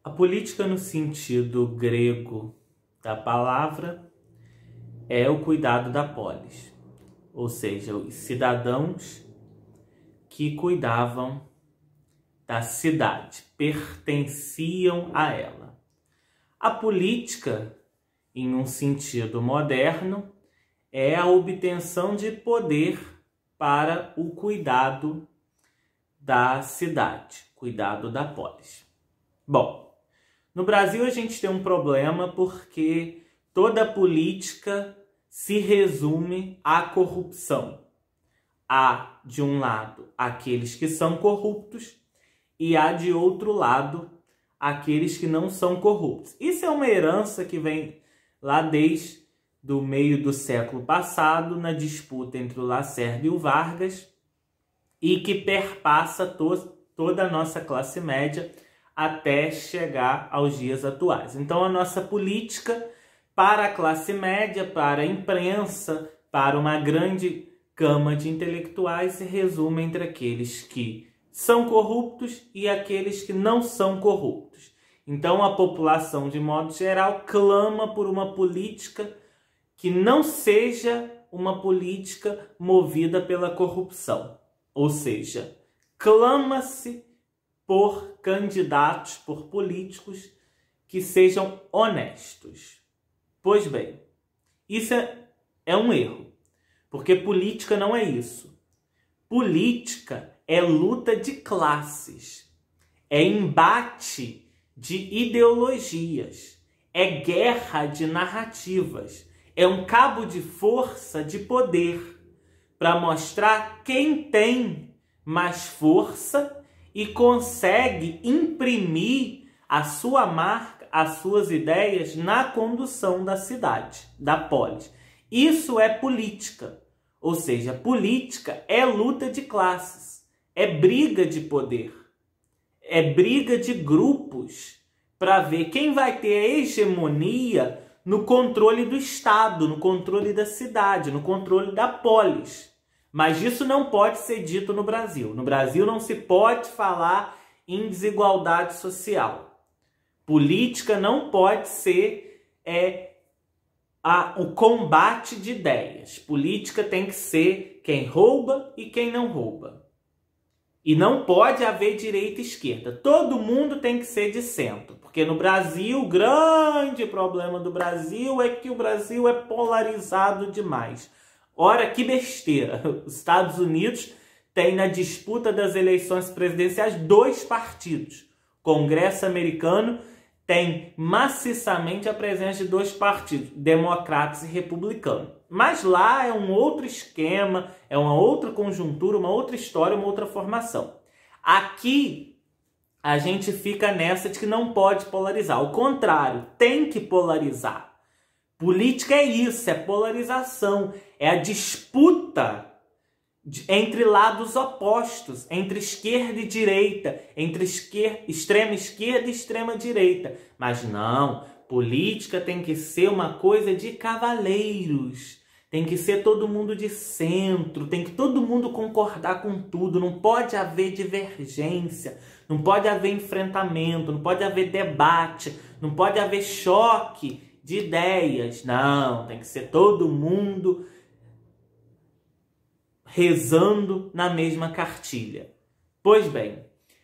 A política, no sentido grego da palavra, é o cuidado da polis, ou seja, os cidadãos que cuidavam da cidade, pertenciam a ela. A política, em um sentido moderno, é a obtenção de poder para o cuidado da cidade, cuidado da polis. Bom, no Brasil a gente tem um problema porque toda política se resume à corrupção. Há, de um lado, aqueles que são corruptos e há, de outro lado, aqueles que não são corruptos. Isso é uma herança que vem lá desde o meio do século passado, na disputa entre o Lacerda e o Vargas, e que perpassa toda a nossa classe média até chegar aos dias atuais. Então, a nossa política para a classe média, para a imprensa, para uma grande gama de intelectuais se resume entre aqueles que são corruptos e aqueles que não são corruptos. Então, a população, de modo geral, clama por uma política que não seja uma política movida pela corrupção. Ou seja, clama-se por candidatos, por políticos que sejam honestos. Pois bem, isso é um erro, porque política não é isso. Política é luta de classes, é embate de ideologias, é guerra de narrativas, é um cabo de força de poder para mostrar quem tem mais força e consegue imprimir a sua marca, as suas ideias na condução da cidade, da polis. Isso é política. Ou seja, política é luta de classes, é briga de poder, é briga de grupos para ver quem vai ter a hegemonia no controle do Estado, no controle da cidade, no controle da polis. Mas isso não pode ser dito no Brasil. No Brasil não se pode falar em desigualdade social. Política não pode ser o combate de ideias. Política tem que ser quem rouba e quem não rouba. E não pode haver direita e esquerda. Todo mundo tem que ser de centro. Porque no Brasil, o grande problema do Brasil é que o Brasil é polarizado demais. Ora, que besteira! Os Estados Unidos tem na disputa das eleições presidenciais 2 partidos. O Congresso americano tem maciçamente a presença de 2 partidos, democratas e republicanos. Mas lá é um outro esquema, é uma outra conjuntura, uma outra história, uma outra formação. Aqui a gente fica nessa de que não pode polarizar. Ao contrário, tem que polarizar. Política é isso, é polarização, é a disputa entre lados opostos, entre esquerda e direita, entre extrema esquerda e extrema direita. Mas não, política tem que ser uma coisa de cavaleiros, tem que ser todo mundo de centro, tem que todo mundo concordar com tudo, não pode haver divergência, não pode haver enfrentamento, não pode haver debate, não pode haver choque de ideias. Não, tem que ser todo mundo rezando na mesma cartilha. Pois bem,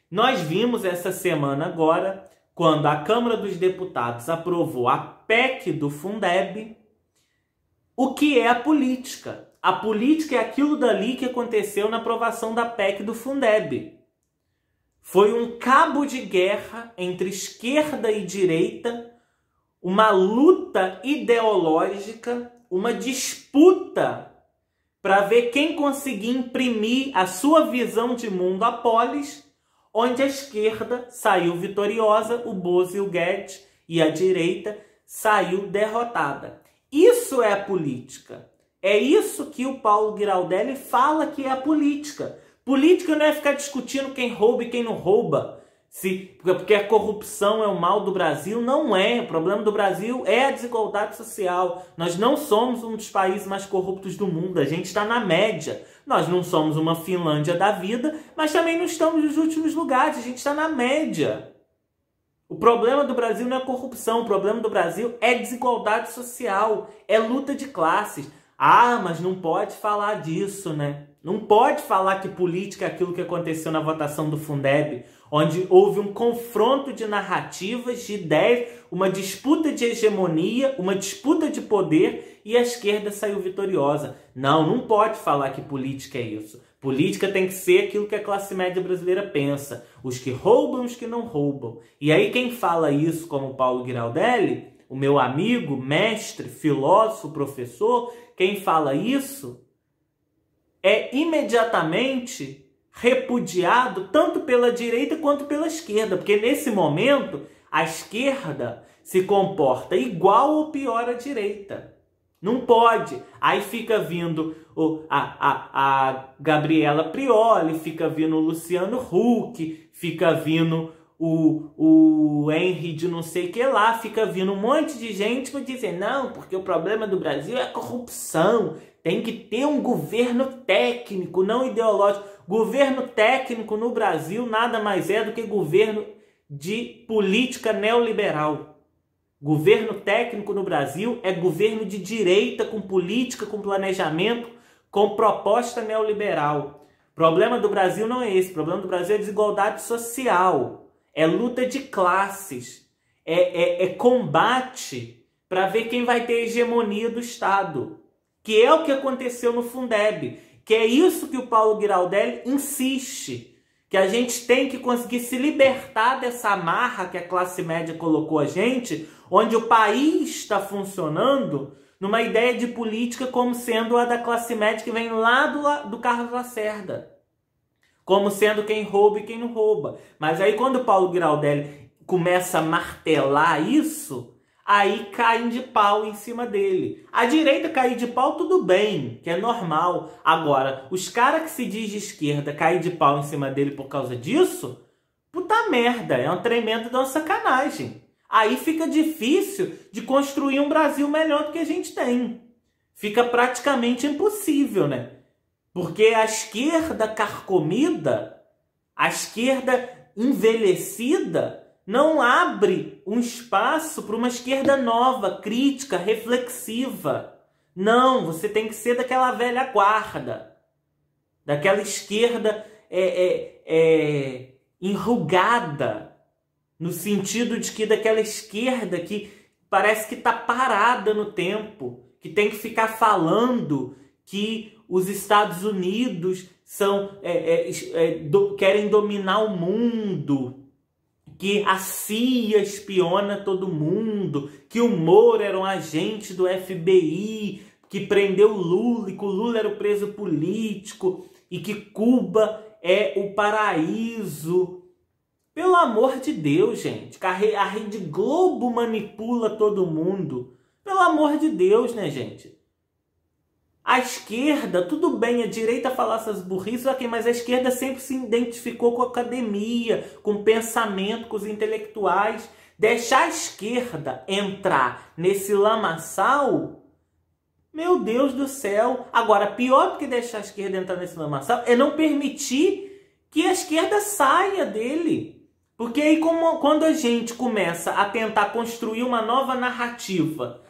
nós vimos essa semana agora, quando a Câmara dos Deputados aprovou a PEC do Fundeb, o que é a política. A política é aquilo dali que aconteceu na aprovação da PEC do Fundeb. Foi um cabo de guerra entre esquerda e direita, uma luta ideológica, uma disputa para ver quem conseguia imprimir a sua visão de mundo à polis, onde a esquerda saiu vitoriosa, o Bozo e o Guedes, e a direita saiu derrotada. Isso é a política. É isso que o Paulo Giraldelli fala que é a política. Política não é ficar discutindo quem rouba e quem não rouba. Porque a corrupção é o mal do Brasil. Não é. O problema do Brasil é a desigualdade social. Nós não somos um dos países mais corruptos do mundo. A gente está na média. Nós não somos uma Finlândia da vida, mas também não estamos nos últimos lugares. A gente está na média. O problema do Brasil não é corrupção, o problema do Brasil é desigualdade social, é luta de classes. Ah, mas não pode falar disso, né? Não pode falar que política é aquilo que aconteceu na votação do Fundeb, onde houve um confronto de narrativas, de ideias, uma disputa de hegemonia, uma disputa de poder e a esquerda saiu vitoriosa. Não, não pode falar que política é isso. Política tem que ser aquilo que a classe média brasileira pensa. Os que roubam, os que não roubam. E aí quem fala isso, como Paulo Giraldelli, o meu amigo, mestre, filósofo, professor, quem fala isso é imediatamente repudiado tanto pela direita quanto pela esquerda. Porque nesse momento, a esquerda se comporta igual ou pior à direita. Não pode. Aí fica vindo a Gabriela Prioli, fica vindo o Luciano Huck, fica vindo o Henry de não sei o que lá, fica vindo um monte de gente para dizer não, porque o problema do Brasil é a corrupção, tem que ter um governo técnico, não ideológico. Governo técnico no Brasil nada mais é do que governo de política neoliberal. Governo técnico no Brasil é governo de direita, com política, com planejamento, com proposta neoliberal. O problema do Brasil não é esse. O problema do Brasil é desigualdade social. É luta de classes. É combate para ver quem vai ter hegemonia do Estado. Que é o que aconteceu no Fundeb. Que é isso que o Paulo Giraldelli insiste. Que a gente tem que conseguir se libertar dessa amarra que a classe média colocou a gente, onde o país está funcionando numa ideia de política como sendo a da classe média que vem lá do Carlos Lacerda. Como sendo quem rouba e quem não rouba. Mas aí quando o Paulo Giraldelli começa a martelar isso, aí caem de pau em cima dele. A direita cair de pau, tudo bem, que é normal. Agora, os caras que se diz de esquerda cair de pau em cima dele por causa disso, puta merda, é uma tremenda de uma sacanagem. Aí fica difícil de construir um Brasil melhor do que a gente tem. Fica praticamente impossível, né? Porque a esquerda carcomida, a esquerda envelhecida, não abre um espaço para uma esquerda nova, crítica, reflexiva. Não, você tem que ser daquela velha guarda, daquela esquerda enrugada, no sentido de que daquela esquerda que parece que está parada no tempo, que tem que ficar falando que os Estados Unidos querem dominar o mundo, que a CIA espiona todo mundo, que o Moro era um agente do FBI, que prendeu o Lula e que o Lula era o preso político e que Cuba é o paraíso. Pelo amor de Deus, gente, a Rede Globo manipula todo mundo. Pelo amor de Deus, né, gente? A esquerda, tudo bem, a direita falar essas burrices, ok, mas a esquerda sempre se identificou com a academia, com o pensamento, com os intelectuais. Deixar a esquerda entrar nesse lamaçal, meu Deus do céu. Agora, pior do que deixar a esquerda entrar nesse lamaçal é não permitir que a esquerda saia dele. Porque aí, quando a gente começa a tentar construir uma nova narrativa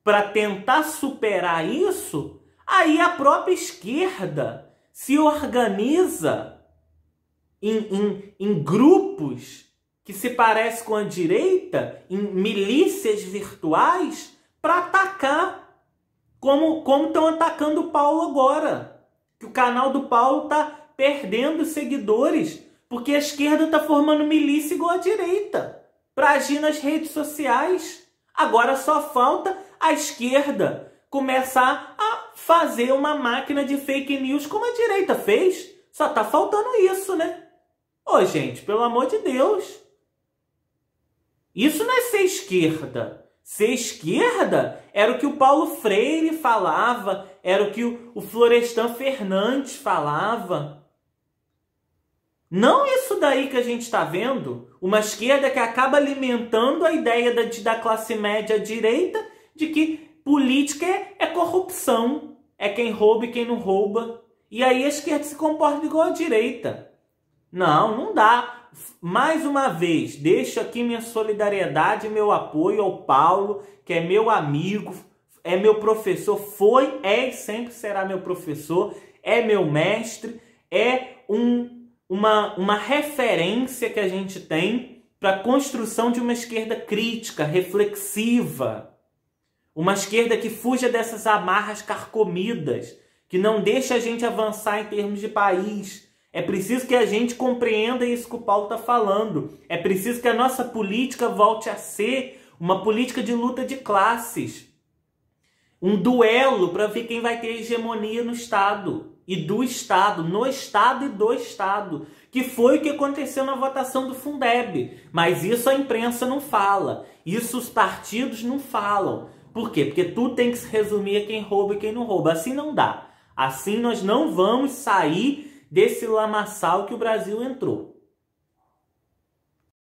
para tentar superar isso, aí a própria esquerda se organiza em grupos que se parecem com a direita, em milícias virtuais, para atacar, como estão atacando o Paulo agora. Que o canal do Paulo está perdendo seguidores, porque a esquerda está formando milícia igual a direita, para agir nas redes sociais. Agora só falta a esquerda começar a fazer uma máquina de fake news como a direita fez. Só tá faltando isso, né? Ô, gente, pelo amor de Deus. Isso não é ser esquerda. Ser esquerda era o que o Paulo Freire falava, era o que o Florestan Fernandes falava. Não isso daí que a gente está vendo. Uma esquerda que acaba alimentando a ideia da classe média direita de que política é corrupção, é quem rouba e quem não rouba. E aí a esquerda se comporta igual a direita. Não dá. mais uma vez, deixo aqui minha solidariedade e meu apoio ao Paulo, que é meu amigo, é meu professor, foi, é e sempre será meu professor, é meu mestre, é uma referência que a gente tem para a construção de uma esquerda crítica, reflexiva, uma esquerda que fuja dessas amarras carcomidas, que não deixa a gente avançar em termos de país. É preciso que a gente compreenda isso que o Paulo está falando. É preciso que a nossa política volte a ser uma política de luta de classes. Um duelo para ver quem vai ter hegemonia no Estado. E do Estado, no Estado e do Estado. Que foi o que aconteceu na votação do Fundeb. Mas isso a imprensa não fala. Isso os partidos não falam. Por quê? Porque tudo tem que se resumir a quem rouba e quem não rouba. Assim não dá. Assim nós não vamos sair desse lamaçal que o Brasil entrou.